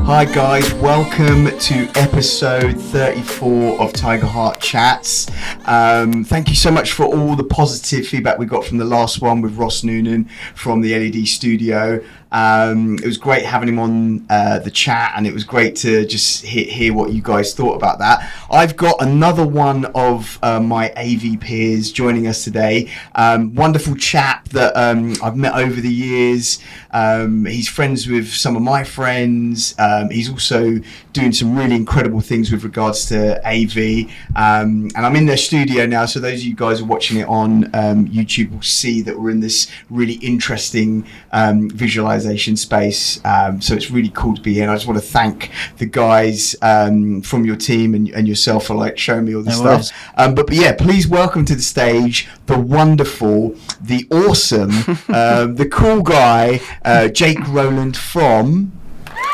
Hi guys, welcome to episode 34 of Tiger Heart Chats. Thank you so much for all the positive feedback we got from the last one with Ross Noonan from the LED studio. It was great having him on the chat, and it was great to just hear what you guys thought about that. I've got another one of my AV peers joining us today. Wonderful chap that I've met over the years. He's friends with some of my friends. He's also doing some really incredible things with regards to AV. And I'm in their studio now, so those of you guys who are watching it on YouTube will see that we're in this really interesting visualization space. So it's really cool to be here. And I just want to thank the guys from your team and yourself for like showing me all this stuff. But yeah, please welcome to the stage the wonderful, the awesome, the cool guy, Jake Rowland from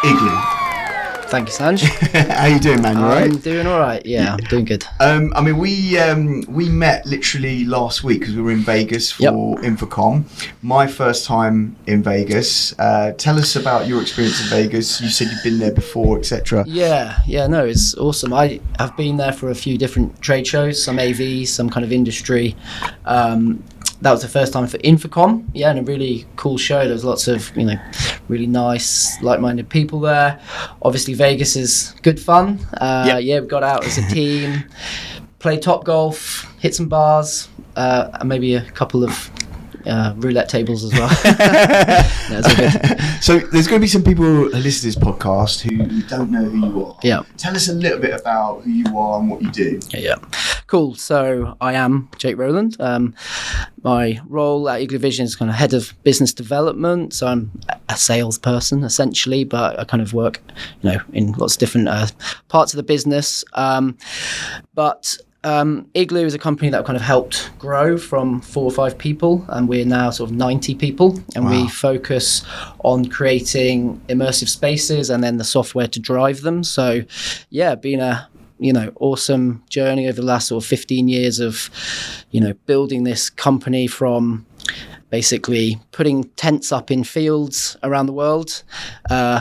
Igloo. Thank you, Sanj. How you doing, man? You all right? I'm doing all right. Yeah, I'm doing good. I mean, we met literally last week because we were in Vegas for Infocom. My first time in Vegas. Tell us about your experience in Vegas. You said you've been there before, etc. Yeah, no, it's awesome. I have been there for a few different trade shows, some AV, some kind of industry. That was the first time for Infocom, and a really cool show. There was lots of, really nice, like-minded people there. Obviously, Vegas is good fun. We got out as a team, played top golf, hit some bars, and maybe a couple of roulette tables as well. No, it's all good. So there's going to be some people who listen to this podcast who don't know who you are. Yeah. Tell us a little bit about who you are and what you do. Yeah. Cool. So I am Jake Rowland. My role at Igloo Vision is kind of head of business development. So I'm a salesperson essentially, but I kind of work, in lots of different parts of the business. Igloo is a company that kind of helped grow from 4 or 5 people, and we're now sort of 90 people, and we focus on creating immersive spaces and then the software to drive them. So been a awesome journey over the last sort of 15 years of building this company from basically putting tents up in fields around the world,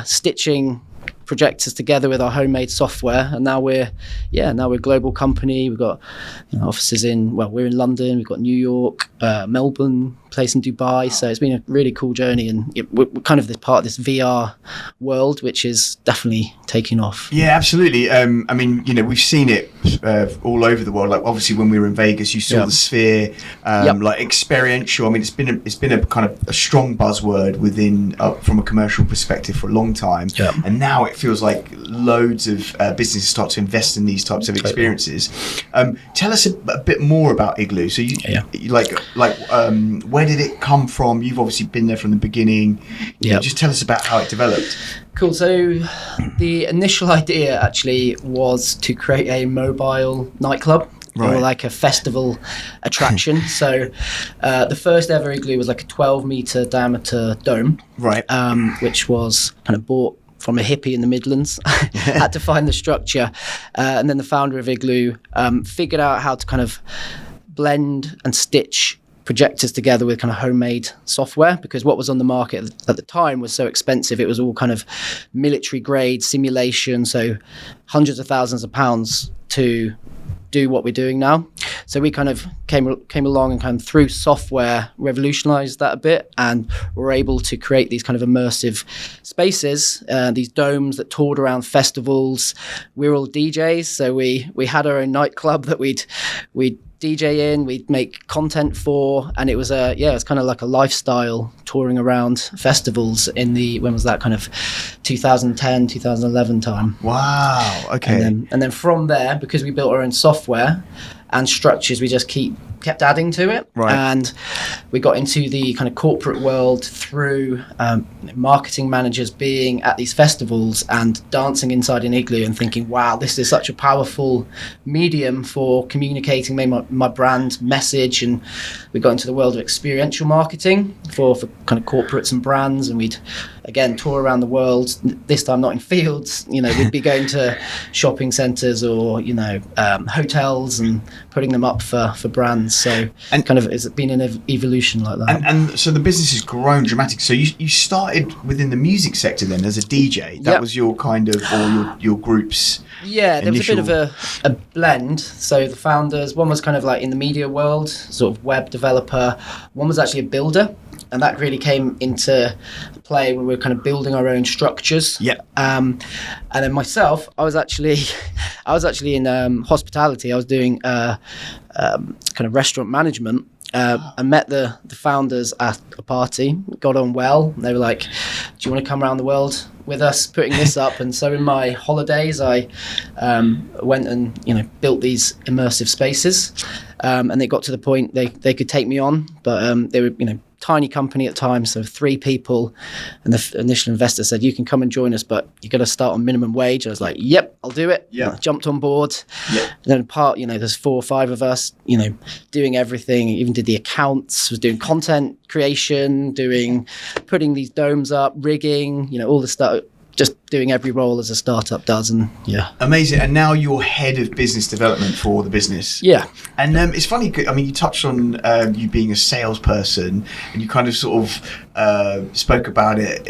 stitching projectors together with our homemade software, and now we're a global company. We've got offices we're in London, we've got New York, Melbourne, place in Dubai. So it's been a really cool journey, and we're kind of this part of this VR world, which is definitely taking off. Yeah, absolutely. I mean, we've seen it all over the world. Like obviously when we were in Vegas, you saw the Sphere, like Experiential. I mean, it's been a kind of a strong buzzword within from a commercial perspective for a long time, and now it feels like loads of businesses start to invest in these types of experiences. Tell us a bit more about Igloo. So you where did it come from? You've obviously been there from the beginning. Just tell us about how it developed. Cool. So the initial idea actually was to create a mobile nightclub. Right. Or like a festival attraction. So the first ever Igloo was like a 12-meter diameter dome, right? Which was kind of bought from a hippie in the Midlands. Had to find the structure, and then the founder of Igloo figured out how to kind of blend and stitch projectors together with kind of homemade software, because what was on the market at the time was so expensive. It was all kind of military grade simulation, so hundreds of thousands of pounds to do what we're doing now. So we kind of came along and kind of through software revolutionized that a bit, and were able to create these kind of immersive spaces, these domes that toured around festivals. We're all DJs, so we had our own nightclub that we'd DJ in, we'd make content for, and it was it's kind of like a lifestyle touring around festivals in when was that, kind of 2010, 2011 time. Wow. Okay. And then from there, because we built our own software and structures, we just kept adding to it. Right. And we got into the kind of corporate world through marketing managers being at these festivals and dancing inside an Igloo and thinking, wow, this is such a powerful medium for communicating my brand message. And we got into the world of experiential marketing for kind of corporates and brands, and we'd again, tour around the world. This time not in fields. We'd be going to shopping centres or hotels and putting them up for brands. So it's been an evolution like that. And so the business has grown dramatically. So you started within the music sector then as a DJ. That was your kind of, or your group's. Yeah, there was a bit of a blend. So the founders, one was kind of like in the media world, sort of web developer. One was actually a builder, and that really came into play when we were kind of building our own structures. Yeah. And then myself, I was actually in hospitality. I was doing kind of restaurant management. I met the founders at a party, got on well. They were like, do you want to come around the world with us putting this up? And so in my holidays, I went and built these immersive spaces. And it got to the point they could take me on, but they were tiny company at the time, so 3 people, and the initial investor said, you can come and join us, but you got to start on minimum wage. I was like, yep, I'll do it. Yeah. I jumped on board. Yeah. And then there's 4 or 5 of us, doing everything. Even did the accounts, was doing content creation, putting these domes up, rigging, all the stuff. Just doing every role as a startup does, and amazing. And now you're head of business development for the business. Yeah. And it's funny. I mean, you touched on you being a salesperson, and you kind of sort of spoke about it.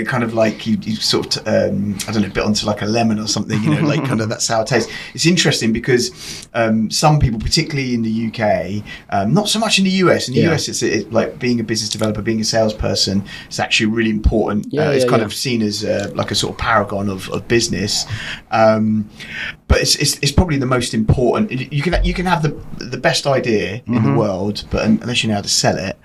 Kind of like you sort of I don't know, bit onto like a lemon or something. Like kind of that sour taste. It's interesting because some people, particularly in the UK, not so much in the US. In the US, it's like being a business developer, being a salesperson. It's actually really important. It's kind of seen as like a sort of paragon of business, but it's probably the most important. You can have the best idea in the world, but unless you know how to sell it.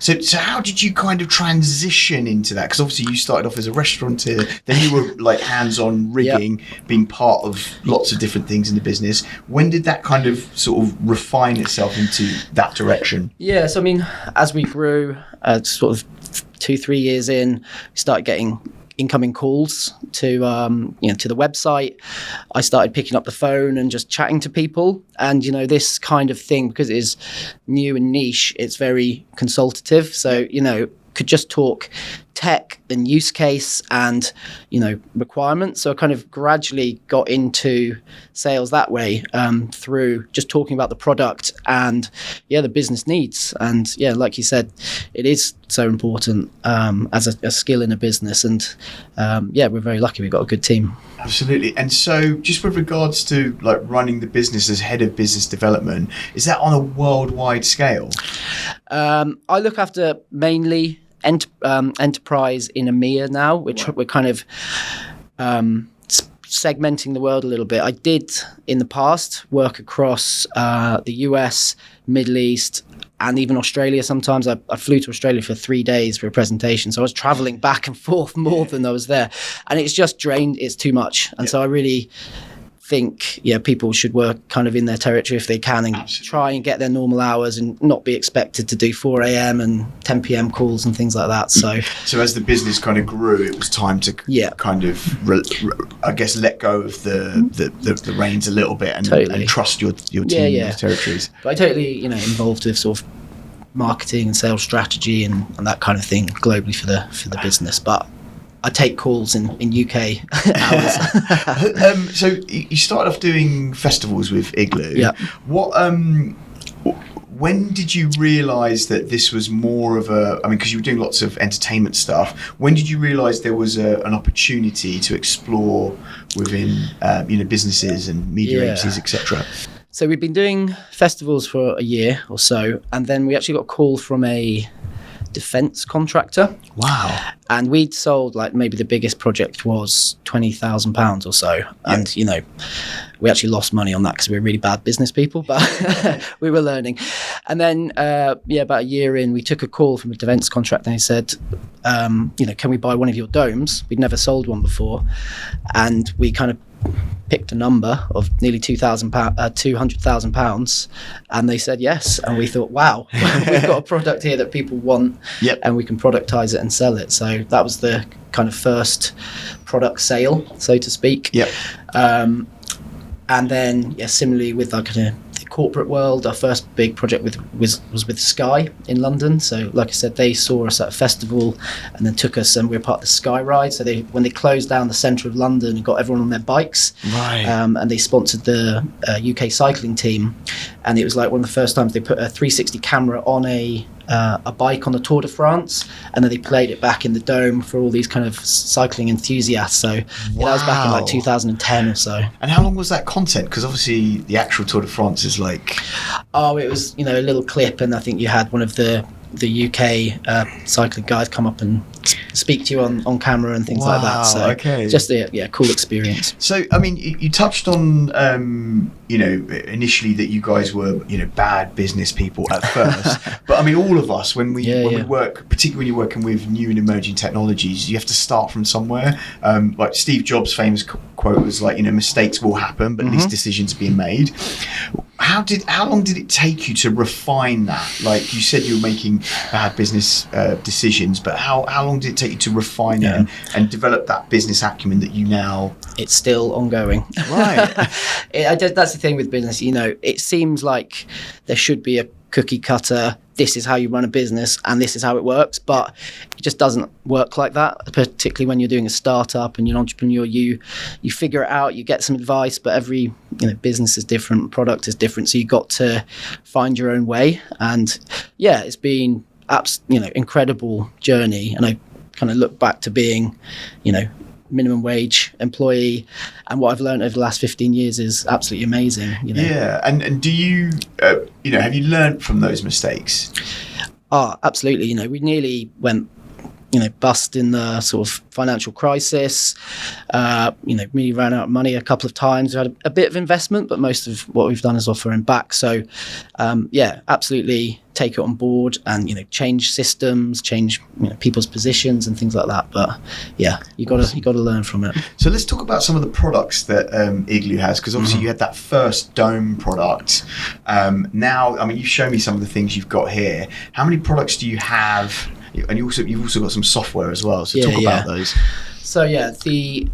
So how did you kind of transition into that? Because obviously you started off as a restaurateur, then you were like hands-on rigging, being part of lots of different things in the business. When did that kind of sort of refine itself into that direction? Yeah, so I mean, as we grew, sort of 2-3 years in, we started getting incoming calls to the website. I started picking up the phone and just chatting to people, and this kind of thing, because it is new and niche, it's very consultative, so could just talk tech and use case and requirements. So I kind of gradually got into sales that way, through just talking about the product and the business needs. And like you said, it is so important as a skill in a business. And we're very lucky we've got a good team. Absolutely. And so just with regards to like running the business as head of business development, is that on a worldwide scale? I look after mainly enterprise in EMEA now, which we're kind of segmenting the world a little bit. I did in the past work across the US, Middle East, and even Australia. Sometimes I flew to Australia for 3 days for a presentation, so I was traveling back and forth more than I was there, and it's just drained. It's too much. And so I really think people should work kind of in their territory if they can, and try and get their normal hours and not be expected to do 4 a.m. and 10 p.m. calls and things like that. So as the business kind of grew, it was time to kind of I guess let go of the reins a little bit and trust your team in those territories. But I totally involved with sort of marketing and sales strategy and that kind of thing globally for the business, but I take calls in UK hours. So you started off doing festivals with Igloo. Yeah. What? When did you realise that this was more of a? I mean, because you were doing lots of entertainment stuff. When did you realise there was an opportunity to explore within businesses and media agencies, etc.? So we've been doing festivals for a year or so, and then we actually got a call from a defence contractor. Wow. And we'd sold, like, maybe the biggest project was £20,000 or so. And, we actually lost money on that because we were really bad business people, but we were learning. And then, about a year in, we took a call from a defence contractor, and he said, can we buy one of your domes? We'd never sold one before. And we kind of picked a number of nearly £200,000, and they said yes. And we thought, wow, we've got a product here that people want, and we can productize it and sell it. So that was the kind of first product sale, so to speak. And then similarly with like the corporate world, our first big project was with Sky in London. So like I said, they saw us at a festival and then took us, and we were part of the Sky Ride. So when they closed down the centre of London and got everyone on their bikes, right. And they sponsored the UK cycling team, and it was like one of the first times they put a 360 camera on a bike on the Tour de France, and then they played it back in the dome for all these kind of cycling enthusiasts. So that was back in like 2010 or so. And how long was that content? Because obviously the actual Tour de France is like... Oh, it was, a little clip, and I think you had one of the UK cycling guys come up and speak to you on camera and things like that. So okay. Just a cool experience. So, I mean, you touched on, initially that you guys were, bad business people at first. But I mean, all of us, when we work, particularly when you're working with new and emerging technologies, you have to start from somewhere. Like Steve Jobs' famous quote was like, mistakes will happen, but at least decisions are being made. How long did it take you to refine that? Like you said, you were making bad business decisions, but how long did it take you to refine it and develop that business acumen that you now... It's still ongoing. Right. That's the thing with business. It seems like there should be a cookie cutter, this is how you run a business and this is how it works, but it just doesn't work like that, particularly when you're doing a startup and you're an entrepreneur. You figure it out, you get some advice, but every business is different, product is different, so you got to find your own way. And it's been incredible journey, and I kind of look back to being minimum wage employee, and what I've learned over the last 15 years is absolutely amazing. Yeah, and do you have you learned from those mistakes? Absolutely. We nearly went bust in the sort of financial crisis. Really ran out of money a couple of times. We had a bit of investment, but most of what we've done is offering back. So absolutely take it on board and change systems, change people's positions and things like that. But you got to learn from it. So let's talk about some of the products that Igloo has, because obviously you had that first dome product. Now, I mean, you've shown me some of the things you've got here. How many products do you have? And you've also got some software as well. So talk about those. So the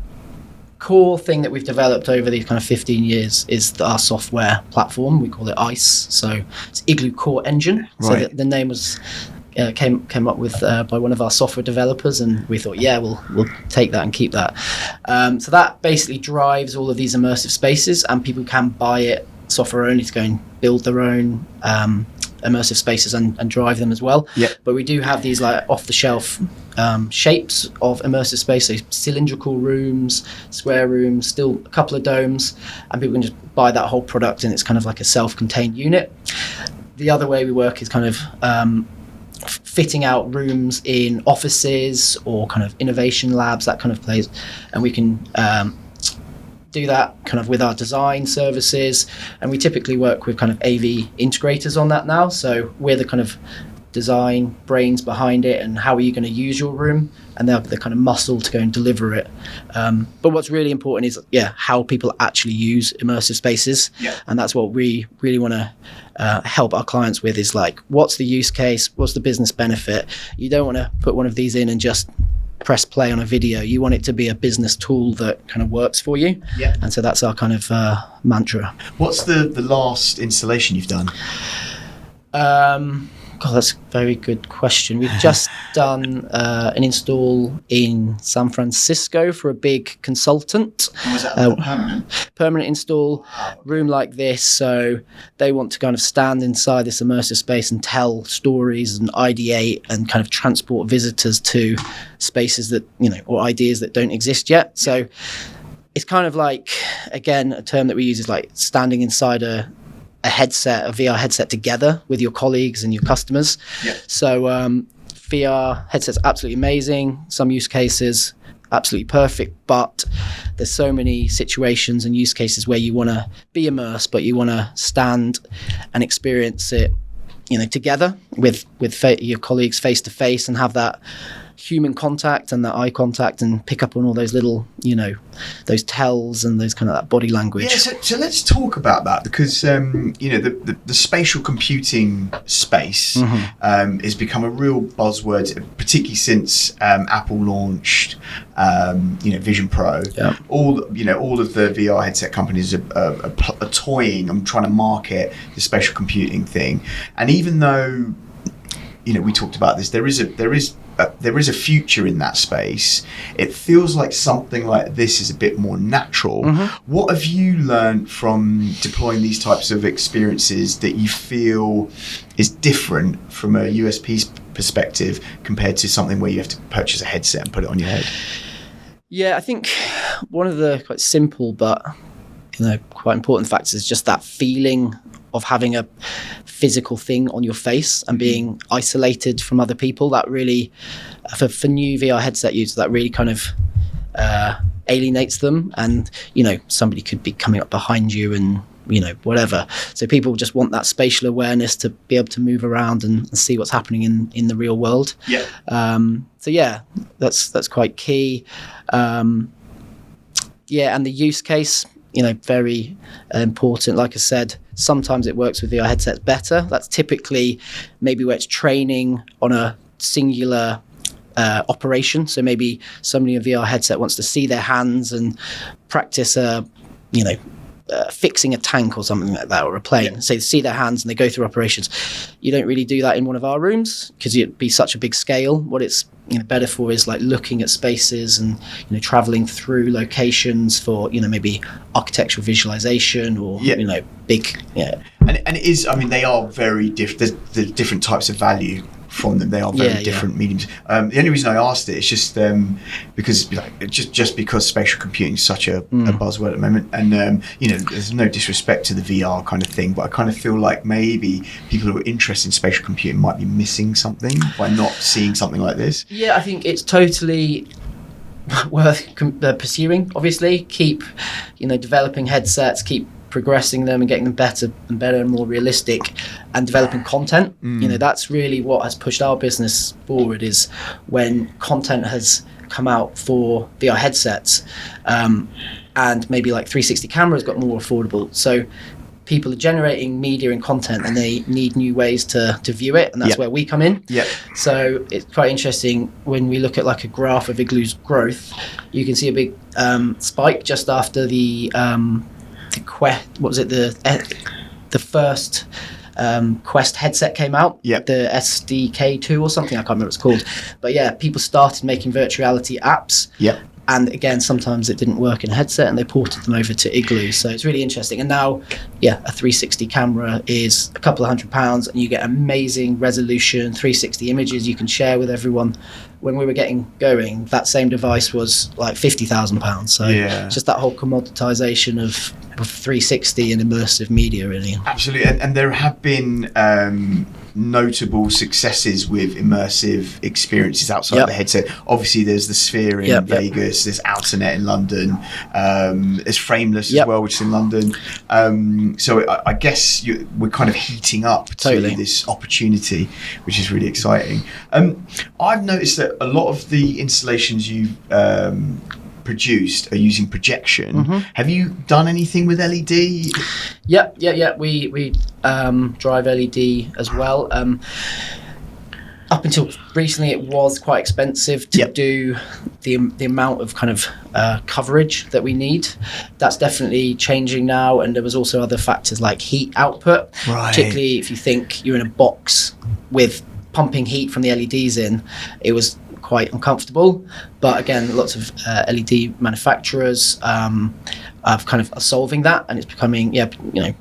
core thing that we've developed over these kind of 15 years is our software platform. We call it ICE. So it's Igloo Core Engine. Right. So the name was came up with by one of our software developers, and we thought, we'll take that and keep that. So that basically drives all of these immersive spaces, and people can buy it software only to go and build their own immersive spaces and drive them as well. But we do have these like off-the-shelf shapes of immersive space, so cylindrical rooms, square rooms, still a couple of domes, and people can just buy that whole product, and it's kind of like a self-contained unit. The other way we work is kind of fitting out rooms in offices or kind of innovation labs, that kind of place, and we can do that kind of with our design services, and we typically work with kind of AV integrators on that now. So we're the kind of design brains behind it, and how are you going to use your room, and they're the kind of muscle to go and deliver it. But what's really important is how people actually use immersive spaces, and that's what we really want to help our clients with, is like, what's the use case, what's the business benefit. You don't want to put one of these in and just press play on a video. You want it to be a business tool that kind of works for you. And so that's our kind of mantra. What's the last installation you've done? God, that's a very good question. We've just done an install in San Francisco for a big consultant. Was that permanent? Permanent install, room like this. So they want to kind of stand inside this immersive space and tell stories and ideate and kind of transport visitors to spaces that, or ideas that don't exist yet. So it's kind of like, again, a term that we use is like standing inside a VR headset together with your colleagues and your customers. So VR headsets absolutely amazing. Some use cases absolutely perfect, but there's so many situations and use cases where you want to be immersed, but you want to stand and experience it, together with your colleagues face to face, and have that human contact and that eye contact and pick up on all those little, those tells and those kind of that body language. Yeah, so let's talk about that because, the spatial computing space has become a real buzzword, particularly since Apple launched, Vision Pro. Yeah. All of the VR headset companies are toying and trying to market the spatial computing thing. And even though, we talked about this, there is a future in that space. It feels like something like this is a bit more natural. What have you learned from deploying these types of experiences that you feel is different from a USP perspective compared to something where you have to purchase a headset and put it on your head? Yeah, I think one of the quite simple but quite important factors is just that feeling of having a physical thing on your face and being isolated from other people. That really, for new VR headset users, that really kind of alienates them. And, somebody could be coming up behind you and, whatever. So people just want that spatial awareness to be able to move around and see what's happening in the real world. Yeah. So yeah, that's quite key. And the use case, very important. Like I said, sometimes it works with VR headsets better. That's typically maybe where it's training on a singular operation. So maybe somebody in a VR headset wants to see their hands and practice fixing a tank or something like that, or a plane. Yeah. So they see their hands and they go through operations. You don't really do that in one of our rooms because it'd be such a big scale. What it's better for is like looking at spaces and traveling through locations for maybe architectural visualization or big. And it is. They are very different. There's different types of value from them. They are very different mediums. The only reason I asked it is just because just because spatial computing is such a buzzword at the moment, and there's no disrespect to the VR kind of thing, but I kind of feel like maybe people who are interested in spatial computing might be missing something by not seeing something like this. Yeah, I think it's totally worth pursuing. Obviously, keep developing headsets, keep progressing them and getting them better and more realistic, and developing content. That's really what has pushed our business forward, is when content has come out for VR headsets, and maybe like 360 cameras got more affordable. So people are generating media and content and they need new ways to view it, and that's where we come in. So it's quite interesting when we look at like a graph of Igloo's growth. You can see a big spike just after the first Quest headset came out, the SDK2 or something, I can't remember what it's called. But yeah, people started making virtual reality apps. And again, sometimes it didn't work in a headset and they ported them over to Igloo. So it's really interesting. And now, a 360 camera is a couple of £100 and you get amazing resolution, 360 images you can share with everyone. When we were getting going, that same device was like £50,000. So it's just that whole commoditization of 360 and immersive media, really. Absolutely. And there have been notable successes with immersive experiences outside the headset. Obviously, there's the Sphere in Vegas, there's Outernet in London, there's Frameless as well, which is in London. So I guess we're kind of heating up to this opportunity, which is really exciting. I've noticed that a lot of the installations you've produced are using projection. Have you done anything with LED? We drive LED as well. Up until recently, it was quite expensive to do the amount of kind of coverage that we need. That's definitely changing now, and there was also other factors like heat output, particularly if you think you're in a box with pumping heat from the LEDs in. It was quite uncomfortable, but again, lots of LED manufacturers are solving that, and it's becoming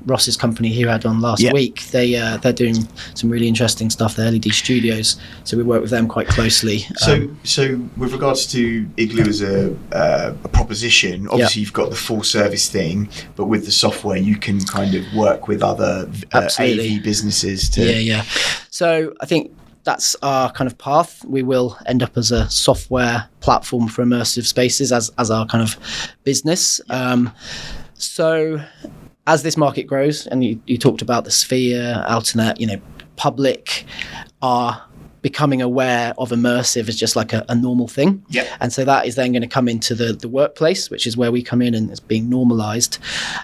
Ross's company here had on last week. They're doing some really interesting stuff. They're LED studios, so we work with them quite closely. So with regards to Igloo as a proposition, obviously you've got the full service thing, but with the software you can kind of work with other AV businesses to So I think that's our kind of path. We will end up as a software platform for immersive spaces as our kind of business. So as this market grows, and you talked about the Sphere, Outernet, public are becoming aware of immersive as just like a normal thing. Yep. And so that is then going to come into the workplace, which is where we come in and it's being normalized.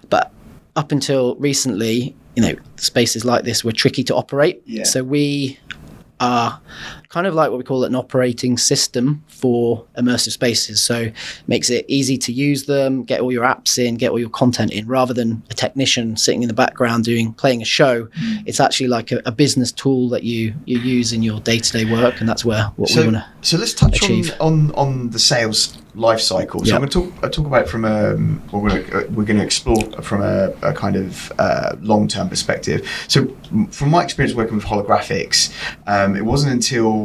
But up until recently, spaces like this were tricky to operate. Yeah. So we are kind of like what we call an operating system for immersive spaces. So makes it easy to use them, get all your apps in, get all your content in, rather than a technician sitting in the background playing a show. It's actually like a business tool that you use in your day-to-day work, and that's what we want to So let's touch achieve. on the sales life cycle. So I'm going to talk about it from we're going to explore from a kind of long-term perspective. So from my experience working with holographics, it wasn't until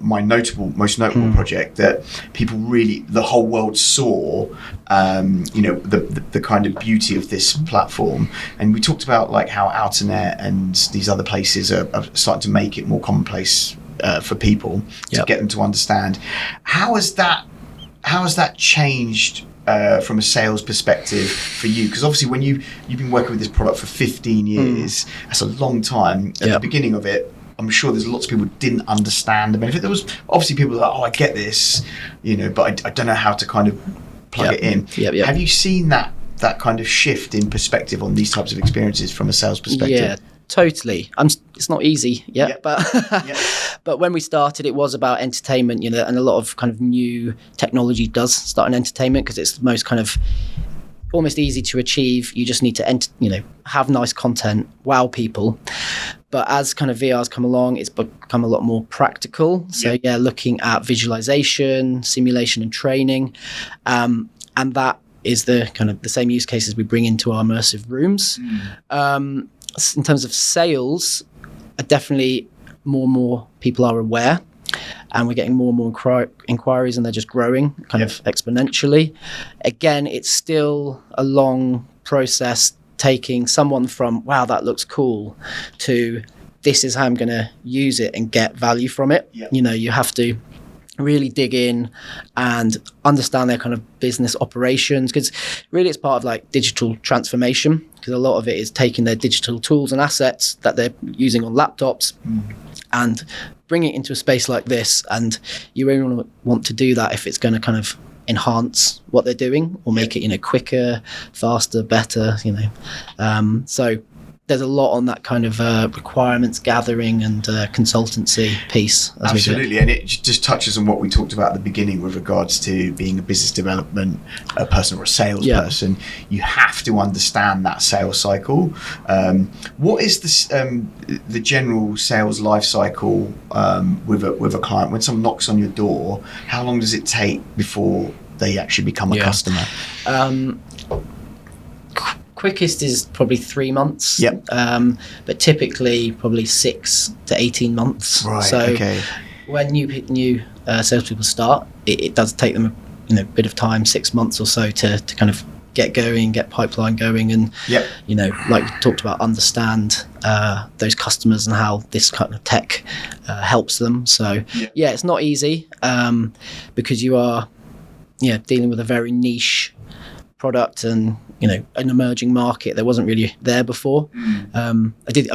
my most notable project that the whole world saw the kind of beauty of this platform. And we talked about like how Outernet and these other places are starting to make it more commonplace for people to get them to understand. How has that changed from a sales perspective for you? Because obviously when you've been working with this product for 15 years, that's a long time. At the beginning of it, I'm sure there's lots of people who didn't understand the benefit. There was obviously people like, I get this, but I don't know how to kind of plug it in. Have you seen that kind of shift in perspective on these types of experiences from a sales perspective? Yeah, totally. It's not easy yet, but when we started, it was about entertainment, and a lot of kind of new technology does start in entertainment because it's the most kind of almost easy to achieve. You just need to have nice content, wow people. But as kind of VR's come along, it's become a lot more practical. So looking at visualization, simulation and training, and that is the kind of the same use cases we bring into our immersive rooms. In terms of sales, definitely more and more people are aware, and we're getting more and more inquiries, and they're just growing kind of exponentially. Again, it's still a long process, taking someone from, wow, that looks cool, to this is how I'm going to use it and get value from it. You have to really dig in and understand their kind of business operations, because really it's part of like digital transformation, because a lot of it is taking their digital tools and assets that they're using on laptops and bringing it into a space like this. And you only want to do that if it's going to kind of enhance what they're doing or make it quicker, faster, better. So there's a lot on that kind of requirements gathering and consultancy piece. Absolutely, and it just touches on what we talked about at the beginning with regards to being a business development person or a salesperson. You have to understand that sales cycle. What is the general sales life cycle with a client? When someone knocks on your door, how long does it take before they actually become a customer? Quickest is probably 3 months. But typically probably 6 to 18 months. Right. So when new salespeople start, it does take them a bit of time, 6 months or so, to kind of get going, get pipeline going, and like we talked about, understand those customers and how this kind of tech helps them. So it's not easy because you are dealing with a very niche product and an emerging market that wasn't really there before. I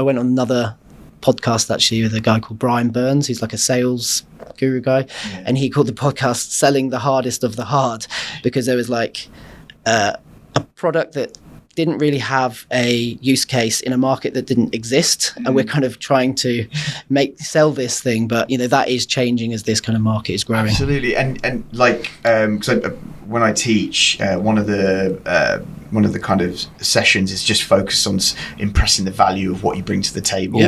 went on another podcast actually with a guy called Brian Burns, who's like a sales guru guy, and he called the podcast "Selling the Hardest of the Hard," because there was like a product that didn't really have a use case in a market that didn't exist, and we're kind of trying to sell this thing, but that is changing as this kind of market is growing. Absolutely, and like when I teach, one of the kind of sessions is just focused on impressing the value of what you bring to the table.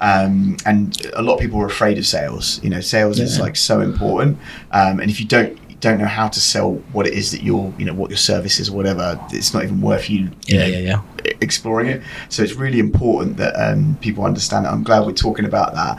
And a lot of people are afraid of sales. Sales is like so important, and if you don't know how to sell what it is that what your service is or whatever, it's not even worth you exploring it. So it's really important that people understand it. I'm glad we're talking about that.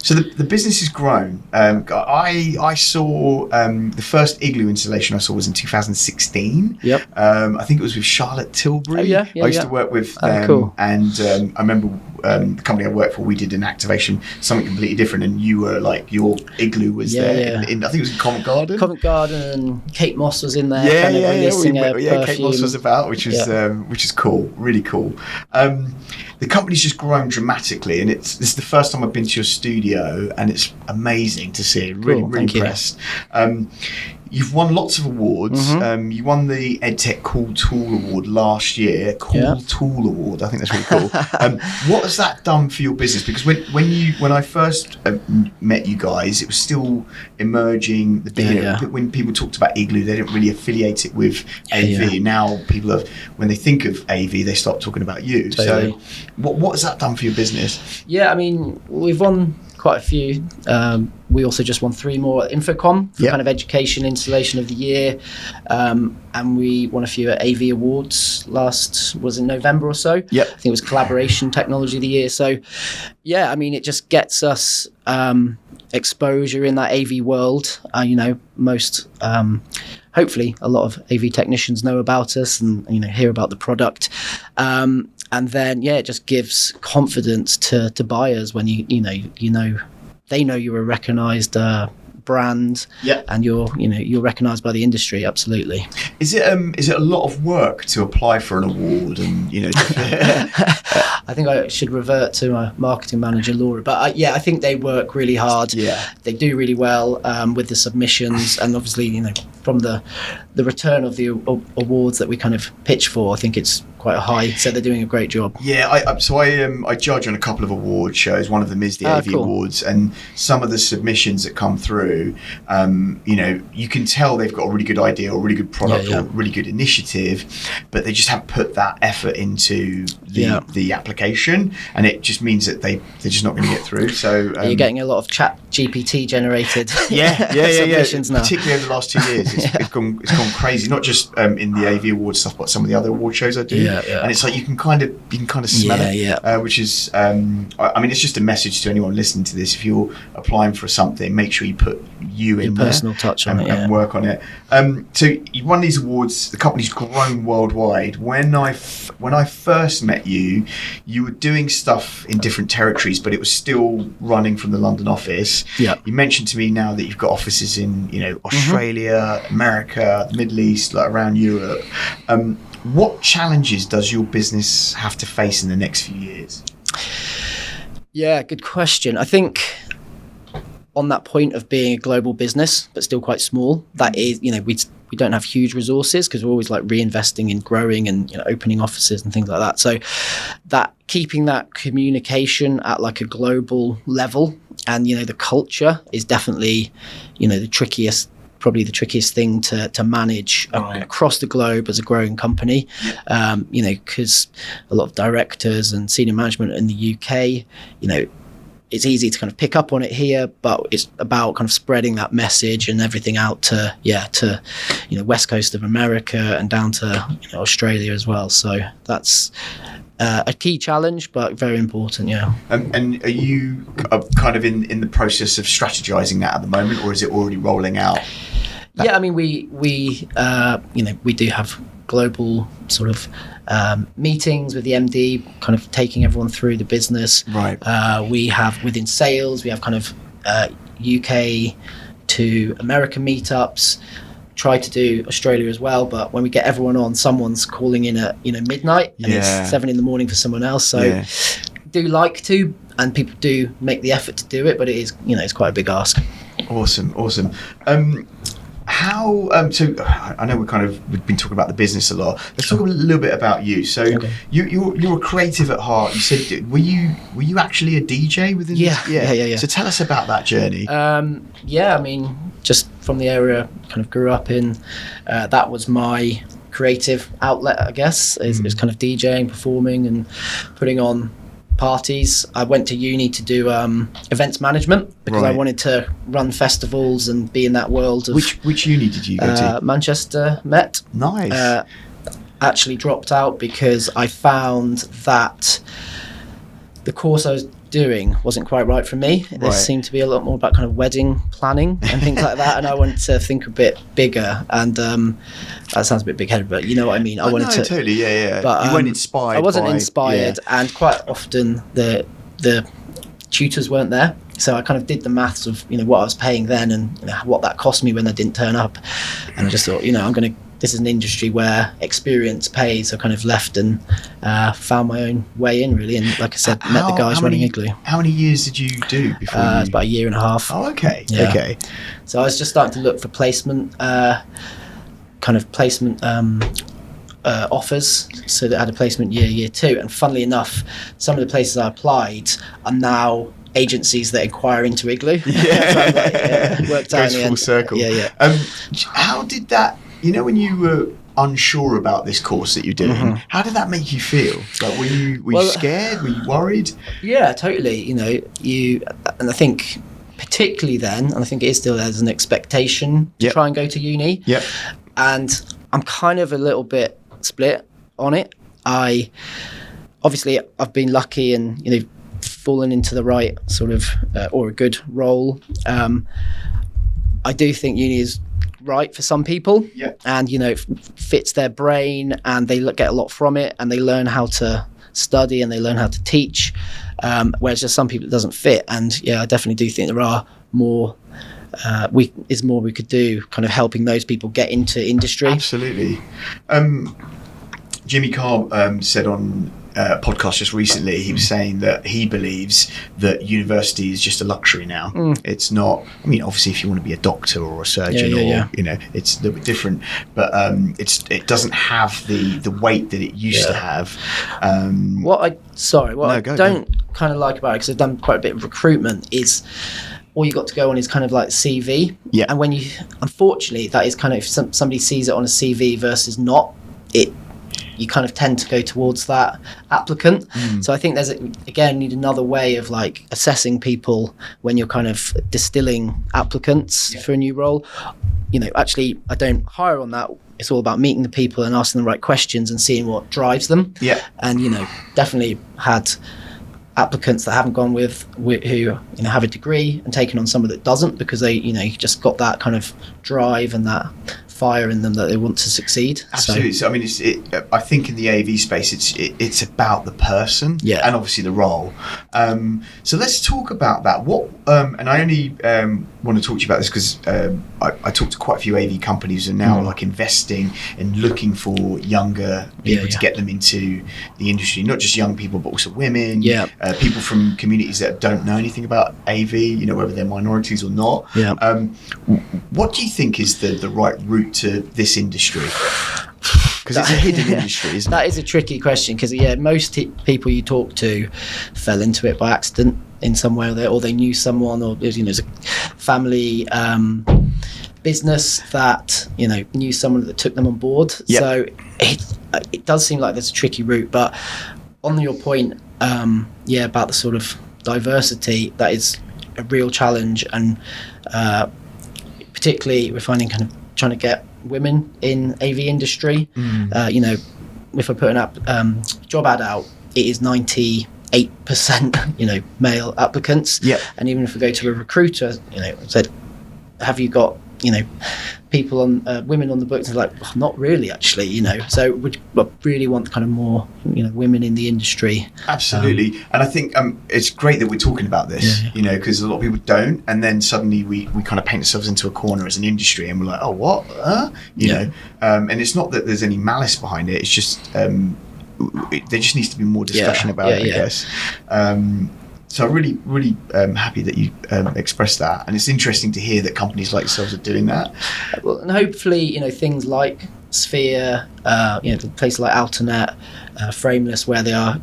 So the business has grown. I saw the first Igloo installation I saw was in 2016. I think it was with Charlotte Tilbury. I used to work with them. Cool. And I remember the company I worked for, we did an activation, something completely different, and you were like, your Igloo was there. I think it was in Covent Garden. And Kate Moss was in there. Releasing a perfume. Kate Moss was about, which is cool. cool, really cool. The company's just grown dramatically, and this is the first time I've been to your studio, and it's amazing to see. Really, Cool, really thank you. impressed. You've won lots of awards. You won the EdTech Cool Tool Award last year. Cool Tool Award, I think that's really cool. What has that done for your business? Because when I first met you guys, it was still emerging. When people talked about Igloo, they didn't really affiliate it with AV. Yeah. Now people have, when they think of AV, they start talking about you. Totally. So what has that done for your business? Yeah, I mean, we've won quite a few. We also just won 3 more at Infocom for kind of education installation of the year, and we won a few at AV Awards was in November or so. I think it was collaboration technology of the year. So yeah, I mean, it just gets us exposure in that AV world. Most hopefully a lot of AV technicians know about us and hear about the product. And then, it just gives confidence to buyers when they know you're a recognised brand, and you're recognised by the industry. Absolutely. Is it a lot of work to apply for an award? And I think I should revert to my marketing manager, Laura. But I think they work really hard. They do really well with the submissions, and obviously, from the return of the awards that we kind of pitch for, I think it's quite high. So they're doing a great job. I judge on a couple of award shows. One of them is the AV Awards, and some of the submissions that come through, you can tell they've got a really good idea or a really good product or a really good initiative, but they just haven't put that effort into the application, and it just means that they're just not going to get through. So you're getting a lot of chat GPT generated submissions now. Particularly over the last 2 years, it's gone crazy. Not just in the AV Awards stuff, but some of the other award shows I do. And it's like you can kind of smell it, which is I mean, it's just a message to anyone listening to this. If you're applying for something, make sure you put you in there, personal touch on it, and work on it. So you won these awards. The company's grown worldwide. When I first met you, you were doing stuff in different territories, but it was still running from the London office. You mentioned to me now that you've got offices in Australia, America, the Middle East, like around Europe. What challenges does your business have to face in the next few years? Yeah, good question. I think on that point of being a global business, but still quite small, that is, we don't have huge resources because we're always like reinvesting in growing and opening offices and things like that. So that keeping that communication at like a global level and, the culture is definitely, probably the trickiest thing to manage across the globe as a growing company, because a lot of directors and senior management in the UK, it's easy to kind of pick up on it here, but it's about kind of spreading that message and everything out to West Coast of America and down to Australia as well. So that's a key challenge, but very important. And are you kind of in the process of strategizing that at the moment, or is it already rolling out? I mean, we do have global sort of meetings with the MD, kind of taking everyone through the business. We have within sales, we have kind of UK to American meetups. Try to do Australia as well, but when we get everyone on, someone's calling in at midnight, and it's 7 a.m. for someone else. So do like to, and people do make the effort to do it, but it is it's quite a big ask. Awesome. How so I know we've been talking about the business a lot. Let's talk a little bit about you. So you're a creative at heart. You said, were you actually a DJ within yeah. So tell us about that journey. I mean, just from the area kind of grew up in, that was my creative outlet, I guess, is kind of DJing, performing and putting on parties. I went to uni to do events management because I wanted to run festivals and be in that world. Which uni did you go to? Manchester Met. Nice. Actually dropped out because I found that the course I was doing wasn't quite right for me. There seemed to be a lot more about kind of wedding planning and things like that, and I wanted to think a bit bigger, and that sounds a bit big-headed, but you know what I mean. I wanted to totally, yeah. But you weren't inspired. I wasn't inspired, and quite often the tutors weren't there, so I kind of did the maths of what I was paying then and what that cost me when I didn't turn up, and I just thought I'm going to this is an industry where experience pays. I kind of left and found my own way in, really. And like I said, met the guys running Igloo. How many years did you do before? It's about a year and a half. Oh, okay. Yeah. Okay. So I was just starting to look for placement, offers. So that I had a placement year 2. And funnily enough, some of the places I applied are now agencies that inquire into Igloo. Yeah. So it worked out in the full end. circle. Yeah. How did that, when you were unsure about this course that you're doing, how did that make you feel? Like, were you scared? Were you worried? Yeah, totally. And I think particularly then, and I think it is still, there's an expectation to try and go to uni. Yep. And I'm kind of a little bit split on it. I've been lucky and, fallen into the right sort of, or a good role. I do think uni is right for some people, and it fits their brain, and they get a lot from it, and they learn how to study and they learn how to teach, whereas just some people it doesn't fit. And I definitely do think there are more we could do, kind of helping those people get into industry. Absolutely. Jimmy Carr said on a podcast just recently, he was saying that he believes that university is just a luxury now. It's not, obviously if you want to be a doctor or a surgeon it's a little bit different, but it doesn't have the weight that it used to have. What I don't kind of like about it, because I've done quite a bit of recruitment, is all you got to go on is kind of like CV. And when unfortunately that is kind of, if somebody sees it on a CV versus not, you kind of tend to go towards that applicant. So I think there's need another way of like assessing people when you're kind of distilling applicants for a new role. Actually I don't hire on that. It's all about meeting the people and asking the right questions and seeing what drives them. And definitely had applicants that haven't gone with who have a degree and taken on someone that doesn't, because they just got that kind of drive and that fire in them that they want to succeed. Absolutely. So I think in the AV space it's about the person and obviously the role. So let's talk about that. What and I only want to talk to you about this because I talked to quite a few AV companies who are now like investing and looking for younger people to get them into the industry, not just young people but also women, people from communities that don't know anything about AV, whether they're minorities or not. What do you think is the right route to this industry? Because it's a hidden industry, isn't it? That is a tricky question, because most people you talk to fell into it by accident in some way, or they knew someone, or there's a family business that knew someone that took them on board. So it does seem like there's a tricky route. But on your point, about the sort of diversity, that is a real challenge, and particularly we're finding kind of trying to get women in AV industry. If I put an job ad out, it is 98% male applicants. And even if we go to a recruiter, said, have you got people on women on the books? And they're like, well, not really, actually. So we really want kind of more women in the industry. Absolutely. And I think it's great that we're talking about this, because a lot of people don't, and then suddenly we kind of paint ourselves into a corner as an industry, and we're like, oh, what? And it's not that there's any malice behind it, it's just there just needs to be more discussion about it, I guess. So I'm really, really happy that you expressed that, and it's interesting to hear that companies like yourselves are doing that. Well, and hopefully, things like Sphere, places like Alternet, Frameless, where they are,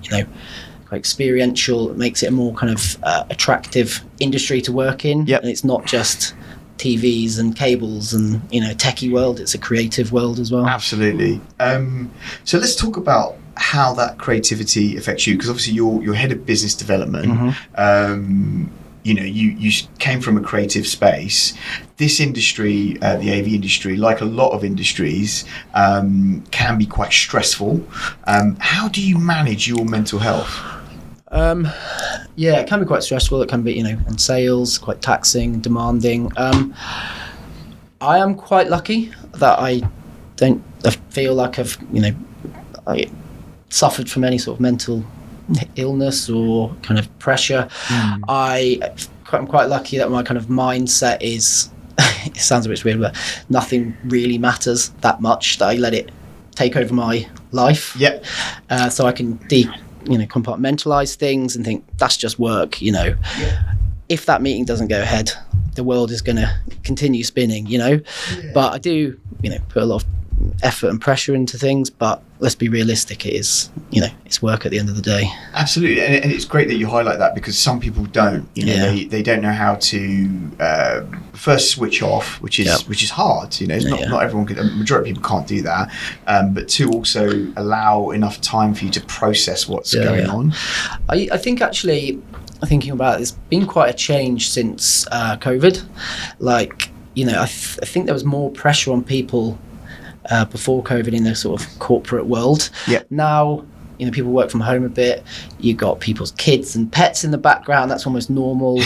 quite experiential, it makes it a more kind of attractive industry to work in. And it's not just TVs and cables and techie world; it's a creative world as well. Absolutely. So let's talk about how that creativity affects you, because obviously you're head of business development. You came from a creative space. This industry, the AV industry, like a lot of industries, can be quite stressful. How do you manage your mental health? It can be quite stressful. It can be, in sales, quite taxing, demanding. I am quite lucky that I feel like I've, I suffered from any sort of mental illness or kind of pressure. I'm quite lucky that my kind of mindset is it sounds a bit weird, but nothing really matters that much, that I let it take over my life. Yep. So I can compartmentalize things and think that's just work. If that meeting doesn't go ahead, the world is going to continue spinning. But I do put a lot of effort and pressure into things, but let's be realistic, it is it's work at the end of the day. Absolutely. And it's great that you highlight that, because some people don't they don't know how to first switch off, which is hard. Not everyone can, a majority of people can't do that, but to also allow enough time for you to process what's going on. I think actually, thinking about it, there's been quite a change since COVID. I think there was more pressure on people before COVID in the sort of corporate world. Now, people work from home a bit. You've got people's kids and pets in the background. That's almost normal.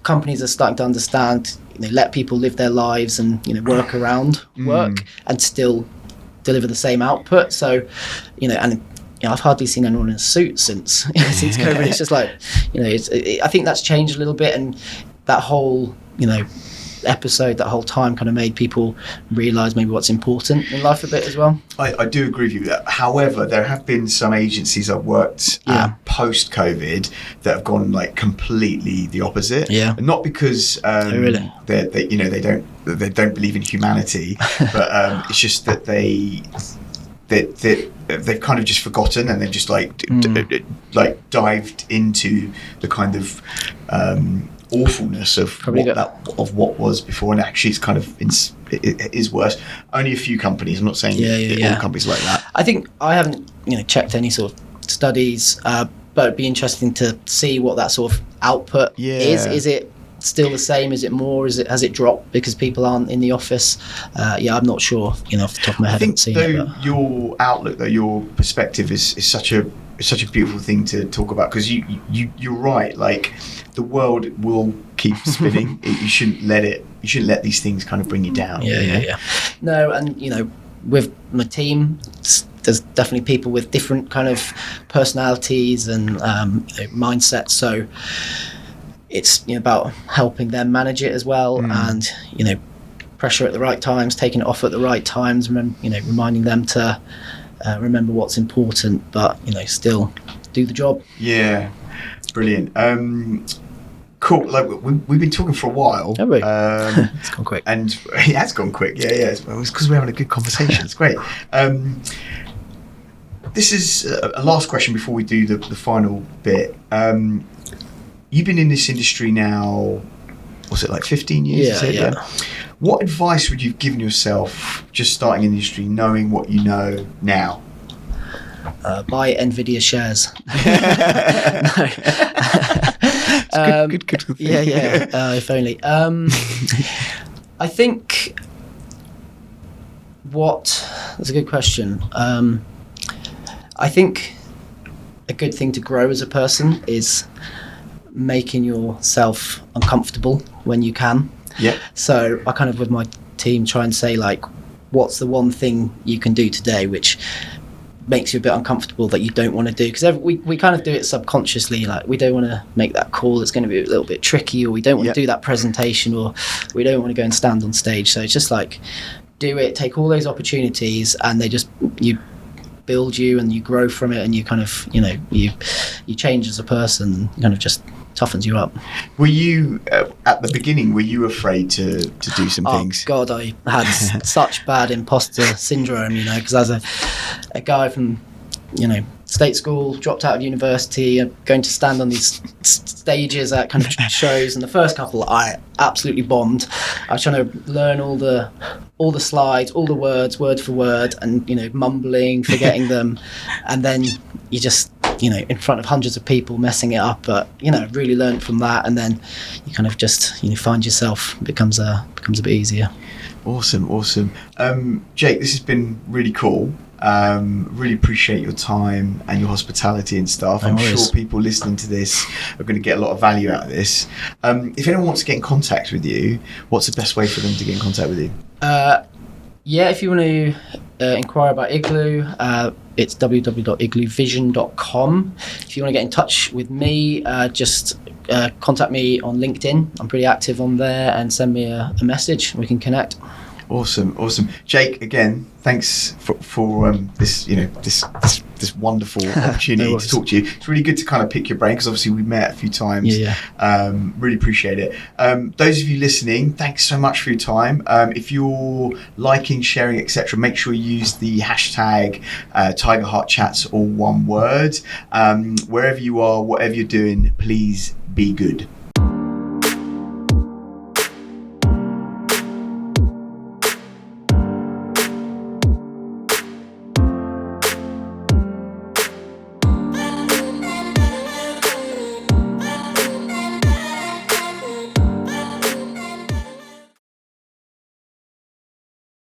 Companies are starting to understand, let people live their lives and, work around work and still deliver the same output. So, I've hardly seen anyone in a suit since COVID. It's just like, I think that's changed a little bit, and that whole, episode, that whole time kind of made people realise maybe what's important in life a bit as well. I do agree with you. However, there have been some agencies I've worked at post-COVID that have gone completely the opposite. Not because they don't believe in humanity, but it's just that they've kind of just forgotten, and they've just dived into the kind of awfulness of what was before, and actually it's kind of it is worse. Only a few companies. I'm not saying all companies like that. I think I haven't checked any sort of studies, but it'd be interesting to see what that sort of output is. Is it still the same? Is it more? Has it dropped because people aren't in the office? I'm not sure. Off the top of my head, I haven't seen it. Your outlook, your perspective is such a beautiful thing to talk about, because you're right. The world will keep spinning. You shouldn't let these things kind of bring you down. No, and with my team, there's definitely people with different kind of personalities and mindsets. So it's about helping them manage it as well, and pressure at the right times, taking it off at the right times, reminding them to remember what's important, but still do the job. Brilliant. Cool. We've been talking for a while. Have we? It's gone quick. And it has gone quick. It's because we're having a good conversation. It's great. This is a last question before we do the final bit. You've been in this industry now, was it 15 years? Yeah. What advice would you have given yourself just starting in the industry, knowing what you know now? Buy NVIDIA shares. Good thing. If only. I think that's a good question. I think a good thing to grow as a person is making yourself uncomfortable when you can. So I kind of, with my team, try and say what's the one thing you can do today which makes you a bit uncomfortable that you don't want to do, because we kind of do it subconsciously, we don't want to make that call, it's going to be a little bit tricky, or we don't want to do that presentation, or we don't want to go and stand on stage. So it's just do it, take all those opportunities, and you build you and you grow from it, and you kind of you change as a person, and kind of just toughens you up. Were you at the beginning, were you afraid to do some things? Oh God, I had such bad imposter syndrome, because as a guy from state school, dropped out of university, going to stand on these stages at kind of shows, and the first couple I absolutely bombed. I was trying to learn all the slides, all the words, word for word, and mumbling, forgetting them, and then you just in front of hundreds of people messing it up. But really learned from that, and then you kind of just find yourself. It becomes a bit easier. Awesome. Jake, this has been really cool. Really appreciate your time and your hospitality and stuff. I'm sure people listening to this are going to get a lot of value out of this. If anyone wants to get in contact with you, what's the best way for them to get in contact with you? If you want to inquire about Igloo, it's www.igloovision.com. If you want to get in touch with me, just contact me on LinkedIn. I'm pretty active on there, and send me a message. We can connect. Awesome. Jake, again, thanks for this this wonderful opportunity to talk to you. It's really good to kind of pick your brain, because obviously we met a few times. Really appreciate it. Those of you listening, thanks so much for your time. If you're liking, sharing, etc., make sure you use the hashtag Tiger Heart Chats, all one word. Wherever you are, whatever you're doing, please be good.